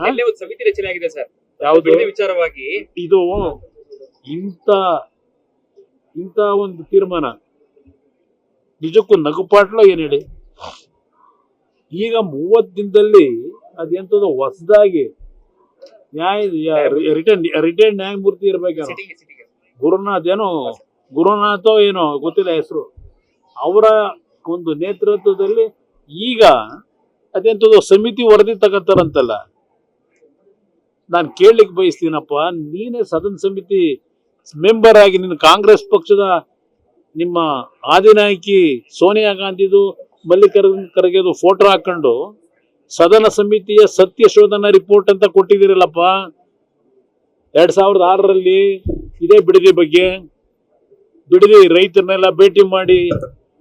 ನಿನ್ನೆ ಒಂದು ಸಮಿತಿ ರಚನೆ ಆಗಿದೆ ಸರ್, ಯಾವುದು ಬಿಡದಿ ವಿಚಾರವಾಗಿ. ಇದು ಇಂಥ ಇಂಥ ಒಂದು ತೀರ್ಮಾನ ನಿಜಕ್ಕೂ ನಗುಪಾಟ್ಲ ಏನ್ ಹೇಳಿ. ಈಗ 30 ದಿನದಲ್ಲಿ ಅದೆಂತದ್ದು ಹೊಸದಾಗಿ ರಿಟೈರ್ಡ್ ನ್ಯಾಯಮೂರ್ತಿ ಇರ್ಬೇಕೇನೋ, ಗುರುನಾಥೋ ಏನೋ ಗೊತ್ತಿಲ್ಲ ಹೆಸರು, ಅವರ ಒಂದು ನೇತೃತ್ವದಲ್ಲಿ ಈಗ ಅದೆಂತದ್ದು ಸಮಿತಿ ವರದಿ ತಗತ್ತಾರಂತಲ್ಲ. ನಾನು ಕೇಳಲಿಕ್ಕೆ ಬಯಸ್ತೀನಪ್ಪ, ನೀನೇ ಸದನ ಸಮಿತಿ ಮೆಂಬರ್ ಆಗಿ ನಿನ್ನ ಕಾಂಗ್ರೆಸ್ ಪಕ್ಷದ ನಿಮ್ಮ ಆದಿನಾಯಕಿ ಸೋನಿಯಾ ಗಾಂಧಿದು ಮಲ್ಲಿಕಾರ್ಜುನ್ ಖರ್ಗೆದು ಫೋಟೋ ಹಾಕೊಂಡು ಸದನ ಸಮಿತಿಯ ಸತ್ಯ ಶೋಧನಾ ರಿಪೋರ್ಟ್ ಅಂತ ಕೊಟ್ಟಿದ್ದೀರಲ್ಲಪ್ಪ 2006ರಲ್ಲಿ. ಇದೇ ಬಿಡದಿ ಬಗ್ಗೆ, ಬಿಡದಿ ರೈತರನ್ನೆಲ್ಲ ಭೇಟಿ ಮಾಡಿ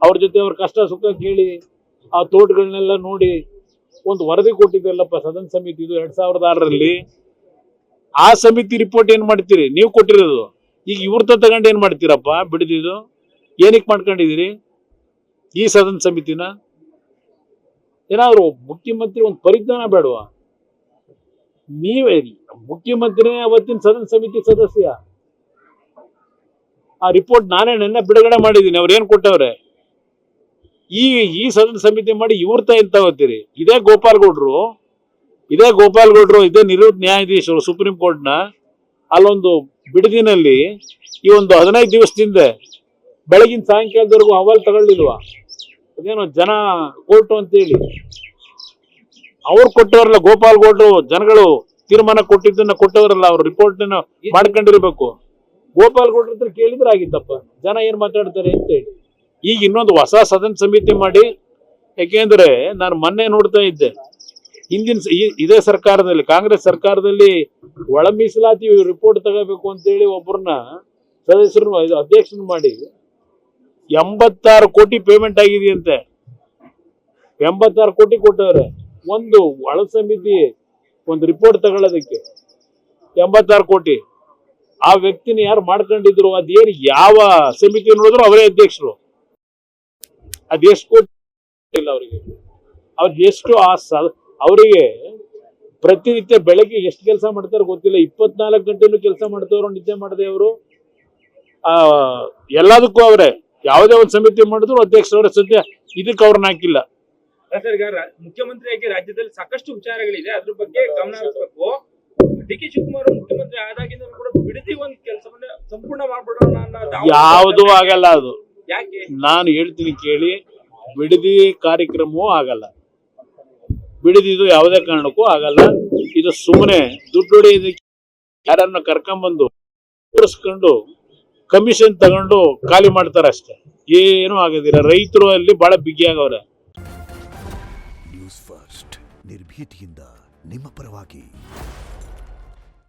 ಅವ್ರ ಜೊತೆ ಅವ್ರ ಕಷ್ಟ ಸುಖ ಕೇಳಿ ಆ ತೋಟಗಳನ್ನೆಲ್ಲ ನೋಡಿ ಒಂದು ವರದಿ ಕೊಟ್ಟಿದ್ದೀರಲ್ಲಪ್ಪ ಸದನ ಸಮಿತಿದು 2006ರಲ್ಲಿ. ಆ ಸಮಿತಿ ರಿಪೋರ್ಟ್ ಏನ್ ಮಾಡ್ತೀರಿ ನೀವು ಕೊಟ್ಟಿರೋದು? ಈಗ ಇವ್ರ ತಗೊಂಡು ಏನ್ ಮಾಡ್ತೀರಪ್ಪ ಬಿಡದಿದು? ಏನಕ್ಕೆ ಮಾಡ್ಕೊಂಡಿದ್ದೀರಿ ಈ ಸದನ ಸಮಿತಿನ? ಏನಾದ್ರು ಮುಖ್ಯಮಂತ್ರಿ ಒಂದು ಪರಿಜ್ಞಾನ ಬೇಡವಾ? ನೀವೇ ಮುಖ್ಯಮಂತ್ರಿನೇ ಅವತ್ತಿನ ಸದನ ಸಮಿತಿ ಸದಸ್ಯ. ಆ ರಿಪೋರ್ಟ್ ನಾನೇ ನೆನ್ನೆ ಬಿಡುಗಡೆ ಮಾಡಿದ್ದೀನಿ, ಅವ್ರು ಏನ್ ಕೊಟ್ಟವ್ರೆ. ಈ ಸದನ ಸಮಿತಿ ಮಾಡಿ ಇವ್ರ ಏನ್ ತಗೋತೀರಿ? ಇದೇ ಗೋಪಾಲ್ ಗೌಡ್ರು ಇದೇ ನಿವೃತ್ತ ನ್ಯಾಯಾಧೀಶರು ಸುಪ್ರೀಂ ಕೋರ್ಟ್ನ ಅಲ್ಲೊಂದು ಬಿಡದಿನಲ್ಲಿ ಈ ಒಂದು 15 ದಿವಸದಿಂದ ಬೆಳಗಿನ ಸಾಯಂಕಾಲದವರೆಗೂ ಹವಾಲ್ ತಗೊಳ್ಳಿಲ್ವಾ? ಅದೇನೋ ಜನ ಕೋರ್ಟು ಅಂತೇಳಿ ಅವ್ರು ಕೊಟ್ಟವರಲ್ಲ, ಗೋಪಾಲ್ ಗೌಡ್ರು ಜನಗಳು ತೀರ್ಮಾನ ಕೊಟ್ಟಿದ್ದನ್ನ ಕೊಟ್ಟವರಲ್ಲ, ಅವ್ರ ರಿಪೋರ್ಟ್ ಮಾಡ್ಕೊಂಡಿರ್ಬೇಕು. ಗೋಪಾಲ್ ಗೌಡ್ರ ಹತ್ರ ಕೇಳಿದ್ರೆ ಆಗಿತ್ತಪ್ಪ, ಜನ ಏನ್ ಮಾತಾಡ್ತಾರೆ ಅಂತೇಳಿ. ಈಗ ಇನ್ನೊಂದು ಹೊಸ ಸದನ ಸಮಿತಿ ಮಾಡಿ, ಯಾಕೆಂದ್ರೆ ನಾನು ಮೊನ್ನೆ ನೋಡ್ತಾ ಇದ್ದೆ, ಹಿಂದಿನ ಇದೇ ಸರ್ಕಾರದಲ್ಲಿ ಕಾಂಗ್ರೆಸ್ ಸರ್ಕಾರದಲ್ಲಿ ಒಳ ಮೀಸಲಾತಿ ರಿಪೋರ್ಟ್ ತಗೋಬೇಕು ಅಂತೇಳಿ ಒಬ್ಬರನ್ನ ಸದಸ್ಯರು ಅಧ್ಯಕ್ಷರನ್ನ ಮಾಡಿ 86 ಕೋಟಿ ಪೇಮೆಂಟ್ ಆಗಿದೆಯಂತೆ. 86 ಕೋಟಿ ಕೊಟ್ಟವ್ರೆ ಒಂದು ಒಳ ಸಮಿತಿ ಒಂದು ರಿಪೋರ್ಟ್ ತಗೊಳ್ಳೋದಕ್ಕೆ. 86 ಕೋಟಿ ಆ ವ್ಯಕ್ತಿನ ಯಾರು ಮಾಡ್ಕೊಂಡಿದ್ರು, ಅದೇನು ಯಾವ ಸಮಿತಿ ನೋಡಿದ್ರು ಅವರೇ ಅಧ್ಯಕ್ಷರು. ಅದೆಷ್ಟು ಕೋಟಿ ಇಲ್ಲ ಅವರಿಗೆ, ಅವ್ರಿಗೆ ಎಷ್ಟು ಅವರಿಗೆ ಪ್ರತಿನಿತ್ಯ ಬೆಳಗ್ಗೆ ಎಷ್ಟು ಕೆಲಸ ಮಾಡ್ತಾರೋ ಗೊತ್ತಿಲ್ಲ. 24 ಗಂಟೆನೂ ಕೆಲಸ ಮಾಡ್ತಾವ್ರು, ನಿದ್ದೆ ಮಾಡದೆ ಅವರು. ಎಲ್ಲದಕ್ಕೂ ಅವರೇ ಯಾವುದೇ ಒಂದು ಸಮಿತಿ ಮಾಡಿದ್ರು ಅಧ್ಯಕ್ಷರವರೇ. ಸದ್ಯ ಇದಕ್ಕೆ ಅವ್ರನ್ನ ಹಾಕಿಲ್ಲ. ಸರ್, ಈಗ ಮುಖ್ಯಮಂತ್ರಿಯಾಗಿ ರಾಜ್ಯದಲ್ಲಿ ಸಾಕಷ್ಟು ವಿಚಾರಗಳಿದೆ, ಅದ್ರ ಬಗ್ಗೆ ಗಮನ ಹರಿಸಬೇಕು. ಡಿ.ಕೆ. ಶಿವಕುಮಾರ್ ಮುಖ್ಯಮಂತ್ರಿ ಆದಾಗಿಂದ ಕೂಡ ಬಿಡದಿ ಒಂದು ಕೆಲಸವನ್ನ ಸಂಪೂರ್ಣ ಮಾಡ್ಬಿಡೋಣ ಅನ್ನೋ ಯಾವುದೂ ಆಗಲ್ಲ. ಅದು ಯಾಕೆ ನಾನು ಹೇಳ್ತೀನಿ ಕೇಳಿ, ಬಿಡದಿ ಕಾರ್ಯಕ್ರಮವೂ ಆಗಲ್ಲ, ಬಿಡದಿದು ಯಾವುದೇ ಕಾರಣಕ್ಕೂ ಆಗಲ್ಲ. ಇದು ಸುಮ್ಮನೆ ದುಡ್ಡು ಹೊಡೆಯೋದಕ್ಕೆ ಯಾರನ್ನ ಕರ್ಕೊಂಬಂದು ಕೂರಿಸ್ಕೊಂಡು ಕಮಿಷನ್ ತಗೊಂಡು ಖಾಲಿ ಮಾಡ್ತಾರೆ ಅಷ್ಟೇ, ಏನೂ ಆಗದಿರ. ರೈತರು ಅಲ್ಲಿ ಬಹಳ ಬಿಗಿ ಆಗವ್ರೆ. ನ್ಯೂಸ್ ಫಸ್ಟ್ ನಿರ್ಭೀತಿಯಿಂದ ನಿಮ್ಮ ಪರವಾಗಿ.